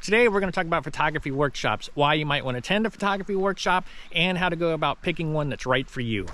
Today we're going to talk about photography workshops, why you might want to attend a photography workshop, and how to go about picking one that's right for you.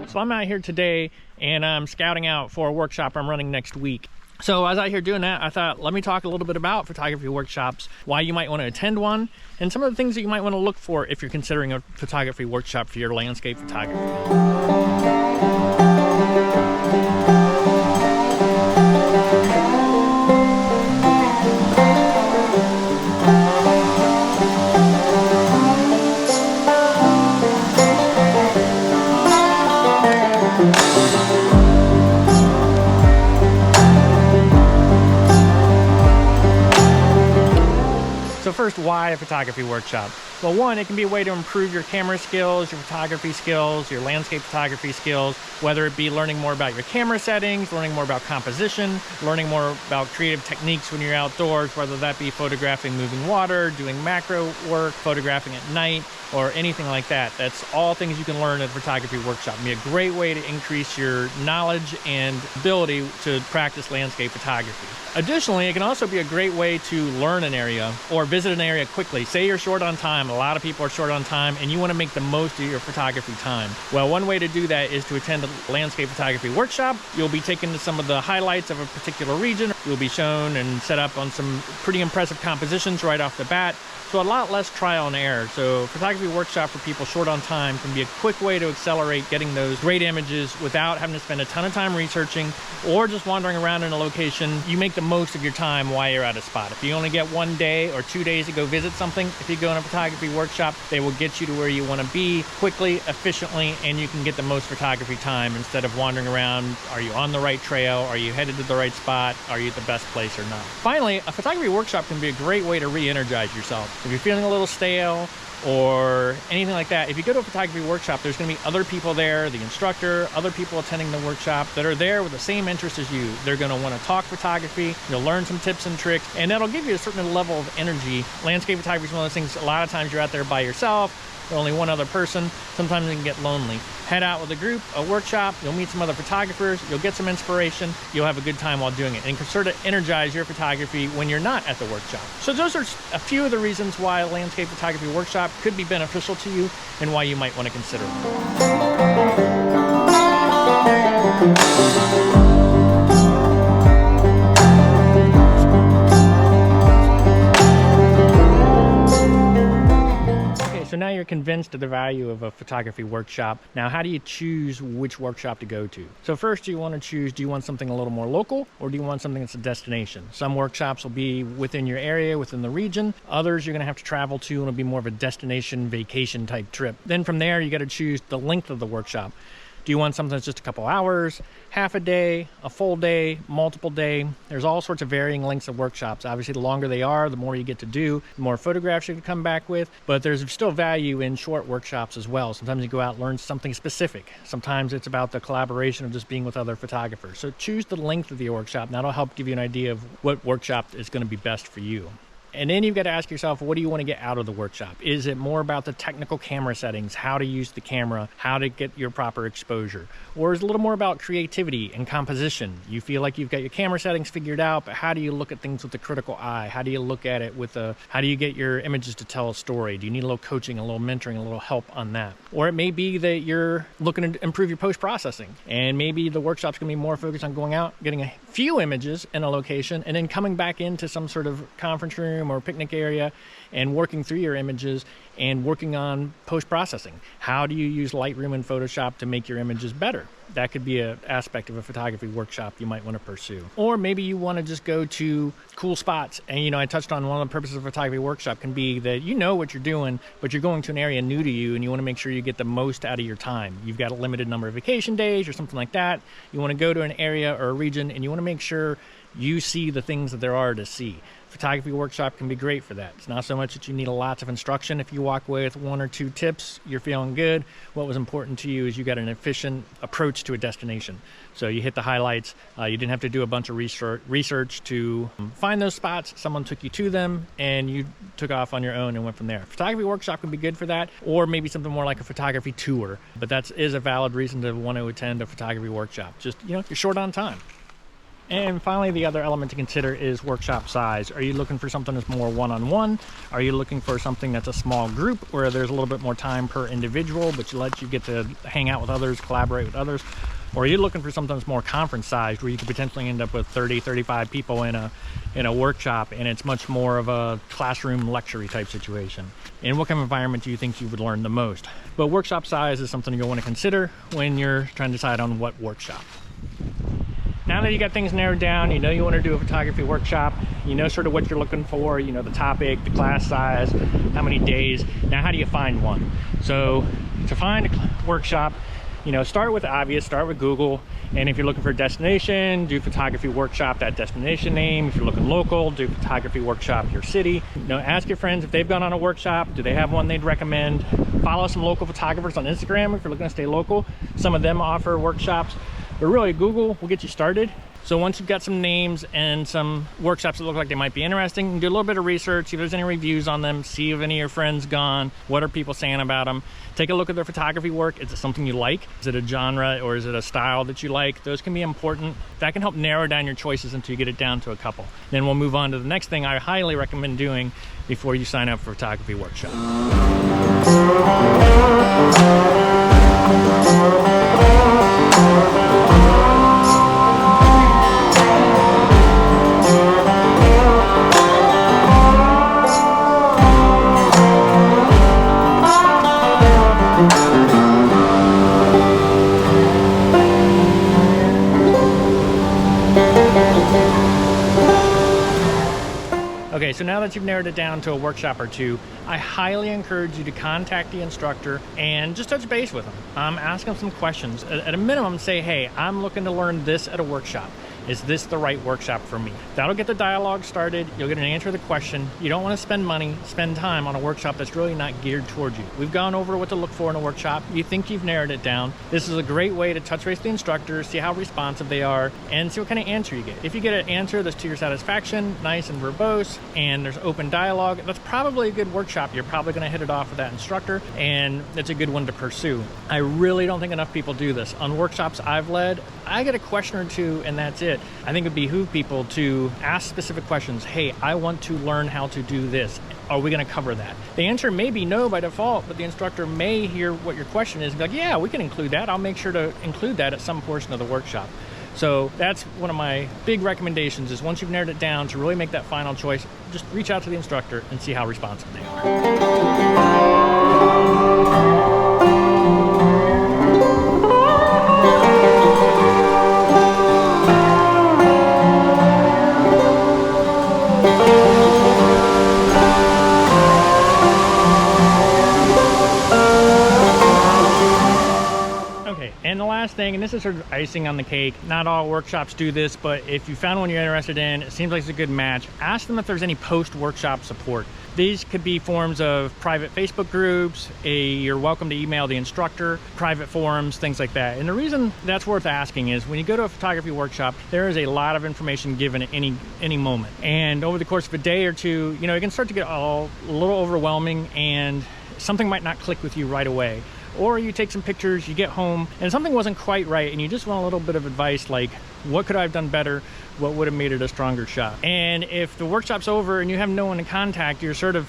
So I'm out here today and I'm scouting out for a workshop I'm running next week. So as I was out here doing that, I thought, let me talk a little bit about photography workshops, why you might want to attend one, and some of the things that you might want to look for if you're considering a photography workshop for your landscape photography. So first, why a photography workshop? Well, one, it can be a way to improve your camera skills, your photography skills, your landscape photography skills, whether it be learning more about your camera settings, learning more about composition, learning more about creative techniques when you're outdoors, whether that be photographing moving water, doing macro work, photographing at night, or anything like that. That's all things you can learn at a photography workshop. It can be a great way to increase your knowledge and ability to practice landscape photography. Additionally, it can also be a great way to learn an area or visit an area quickly. Say you're short on time. A lot of people are short on time and you want to make the most of your photography time. Well, one way to do that is to attend a landscape photography workshop. You'll be taken to some of the highlights of a particular region. You'll be shown and set up on some pretty impressive compositions right off the bat. So a lot less trial and error. So photography workshop for people short on time can be a quick way to accelerate getting those great images without having to spend a ton of time researching or just wandering around in a location. You make the most of your time while you're at a spot. If you only get 1 day or 2 days to go visit something, if you go in a photography workshop, they will get you to where you want to be quickly, efficiently, and you can get the most photography time instead of wandering around. Are you on the right trail? Are you headed to the right spot? Are you at the best place or not? Finally, a photography workshop can be a great way to re-energize yourself. If you're feeling a little stale or anything like that, if you go to a photography workshop, there's going to be other people there, the instructor, other people attending the workshop that are there with the same interest as you. They're going to want to talk photography, you'll learn some tips and tricks, and that'll give you a certain level of energy. Landscape photography is one of those things, a lot of times you're out there by yourself, only one other person, sometimes it can get lonely. Head out with a group, a workshop, you'll meet some other photographers, you'll get some inspiration, you'll have a good time while doing it, and can sort of energize your photography when you're not at the workshop. So those are a few of the reasons why a landscape photography workshop could be beneficial to you and why you might want to consider it. So now you're convinced of the value of a photography workshop. Now, how do you choose which workshop to go to? So first you want to choose, do you want something a little more local or do you want something that's a destination? Some workshops will be within your area, within the region. Others you're going to have to travel to and it'll be more of a destination vacation type trip. Then from there, you got to choose the length of the workshop. Do you want something that's just a couple hours, half a day, a full day, multiple day? There's all sorts of varying lengths of workshops. Obviously, the longer they are, the more you get to do, the more photographs you can come back with. But there's still value in short workshops as well. Sometimes you go out and learn something specific. Sometimes it's about the collaboration of just being with other photographers. So choose the length of the workshop. And that'll help give you an idea of what workshop is going to be best for you. And then you've got to ask yourself, what do you want to get out of the workshop? Is it more about the technical camera settings, how to use the camera, how to get your proper exposure? Or is it a little more about creativity and composition? You feel like you've got your camera settings figured out, but how do you look at things with a critical eye? How do you look at it with how do you get your images to tell a story? Do you need a little coaching, a little mentoring, a little help on that? Or it may be that you're looking to improve your post-processing, and maybe the workshop's going to be more focused on going out, getting a few images in a location, and then coming back into some sort of conference room or picnic area and working through your images and working on post-processing. How do you use Lightroom and Photoshop to make your images better? That could be an aspect of a photography workshop you might want to pursue. Or maybe you want to just go to cool spots. And I touched on one of the purposes of a photography workshop can be that you know what you're doing, but you're going to an area new to you and you want to make sure you get the most out of your time. You've got a limited number of vacation days or something like that. You want to go to an area or a region and you want to make sure you see the things that there are to see. Photography workshop can be great for that. It's not so much that you need lots of instruction. If you walk away with 1 or 2 tips, you're feeling good. What was important to you is you got an efficient approach to a destination. So you hit the highlights. You didn't have to do a bunch of research to find those spots. Someone took you to them and you took off on your own and went from there. Photography workshop can be good for that, or maybe something more like a photography tour. But that is a valid reason to want to attend a photography workshop. Just, you're short on time. And finally, the other element to consider is workshop size. Are you looking for something that's more one-on-one? Are you looking for something that's a small group where there's a little bit more time per individual, but you get to hang out with others, collaborate with others? Or are you looking for something that's more conference sized, where you could potentially end up with 30, 35 people in a workshop, and it's much more of a classroom lecture type situation? And what kind of environment do you think you would learn the most? But workshop size is something you'll want to consider when you're trying to decide on what workshop. Now that you got things narrowed down, you know you want to do a photography workshop, you know sort of what you're looking for, you know the topic, the class size, how many days. Now how do you find one? So to find a workshop, you know, start with the obvious, start with Google. And if you're looking for a destination, do photography workshop, that destination name. If you're looking local, do photography workshop, your city. You know, ask your friends if they've gone on a workshop, do they have one they'd recommend? Follow some local photographers on Instagram if you're looking to stay local. Some of them offer workshops, but really Google will get you started. So once you've got some names and some workshops that look like they might be interesting, do a little bit of research, see if there's any reviews on them, see if any of your friends gone, what are people saying about them. Take a look at their photography work. Is it something you like? Is it a genre or is it a style that you like? Those can be important. That can help narrow down your choices until you get it down to a couple. Then we'll move on to the next thing I highly recommend doing before you sign up for a photography workshop. Okay, so now that you've narrowed it down to a workshop or two, I highly encourage you to contact the instructor and just touch base with them. Ask them some questions. At a minimum, say, hey, I'm looking to learn this at a workshop. Is this the right workshop for me? That'll get the dialogue started. You'll get an answer to the question. You don't want to spend money, spend time on a workshop that's really not geared towards you. We've gone over what to look for in a workshop. You think you've narrowed it down. This is a great way to touch base with the instructor, see how responsive they are, and see what kind of answer you get. If you get an answer that's to your satisfaction, nice and verbose, and there's open dialogue, that's probably a good workshop. You're probably going to hit it off with that instructor, and it's a good one to pursue. I really don't think enough people do this. On workshops I've led, I get a question or two, and that's it. I think it would behoove people to ask specific questions. Hey, I want to learn how to do this. Are we going to cover that? The answer may be no by default, but the instructor may hear what your question is and be like, yeah, we can include that. I'll make sure to include that at some portion of the workshop. So that's one of my big recommendations, is once you've narrowed it down to really make that final choice, just reach out to the instructor and see how responsive they are. And the last thing, and this is sort of icing on the cake, not all workshops do this, but if you found one you're interested in, it seems like it's a good match, ask them if there's any post-workshop support. These could be forms of private Facebook groups, you're welcome to email the instructor, private forums, things like that. And the reason that's worth asking is when you go to a photography workshop, there is a lot of information given at any moment. And over the course of a day or two, you know, it can start to get a little overwhelming and something might not click with you right away. Or you take some pictures, you get home, and something wasn't quite right, and you just want a little bit of advice like, what could I have done better? What would have made it a stronger shot? And if the workshop's over and you have no one to contact, you're sort of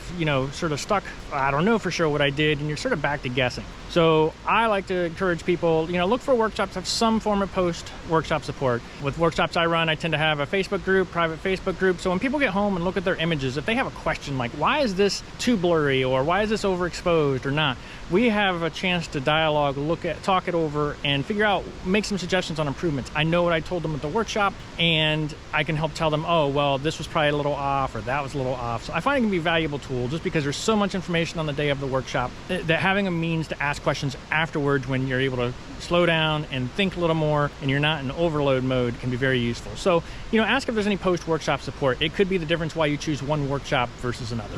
stuck. I don't know for sure what I did, and you're sort of back to guessing. So I like to encourage people, look for workshops that have some form of post-workshop support. With workshops I run, I tend to have a Facebook group, private Facebook group. So when people get home and look at their images, if they have a question like, why is this too blurry, or why is this overexposed or not? We have a chance to dialogue, talk it over, and figure out, make some suggestions on improvements. I know what I told them at the workshop, and I can help tell them, oh, well, this was probably a little off, or that was a little off. So I find it can be a valuable tool, just because there's so much information on the day of the workshop that having a means to ask questions afterwards when you're able to slow down and think a little more and you're not in overload mode can be very useful. So, ask if there's any post-workshop support. It could be the difference why you choose one workshop versus another.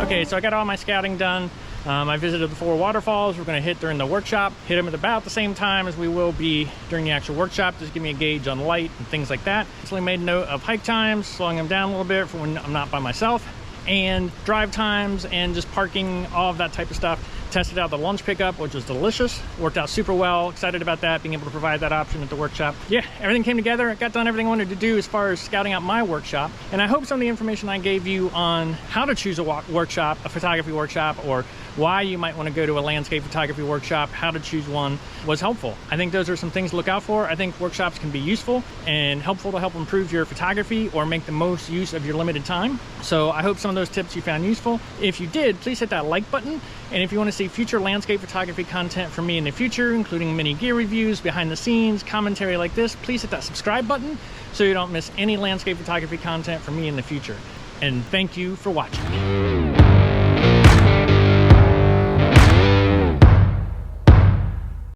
Okay, so I got all my scouting done. I visited the 4 waterfalls we're going to hit during the workshop. Hit them at about the same time as we will be during the actual workshop. Just give me a gauge on light and things like that. So I made note of hike times, slowing them down a little bit for when I'm not by myself. and drive times and just parking, all of that type of stuff. Tested out the lunch pickup, which was delicious. Worked out super well. Excited about that, being able to provide that option at the workshop. Yeah, everything came together. I got done everything I wanted to do as far as scouting out my workshop. And I hope some of the information I gave you on how to choose a workshop, a photography workshop, or why you might want to go to a landscape photography workshop, how to choose one, was helpful. I think those are some things to look out for. I think workshops can be useful and helpful to help improve your photography or make the most use of your limited time. So I hope some of those tips you found useful. If you did, please hit that like button. And if you want to see future landscape photography content from me in the future, including mini gear reviews, behind the scenes, commentary like this, please hit that subscribe button so you don't miss any landscape photography content from me in the future. And thank you for watching.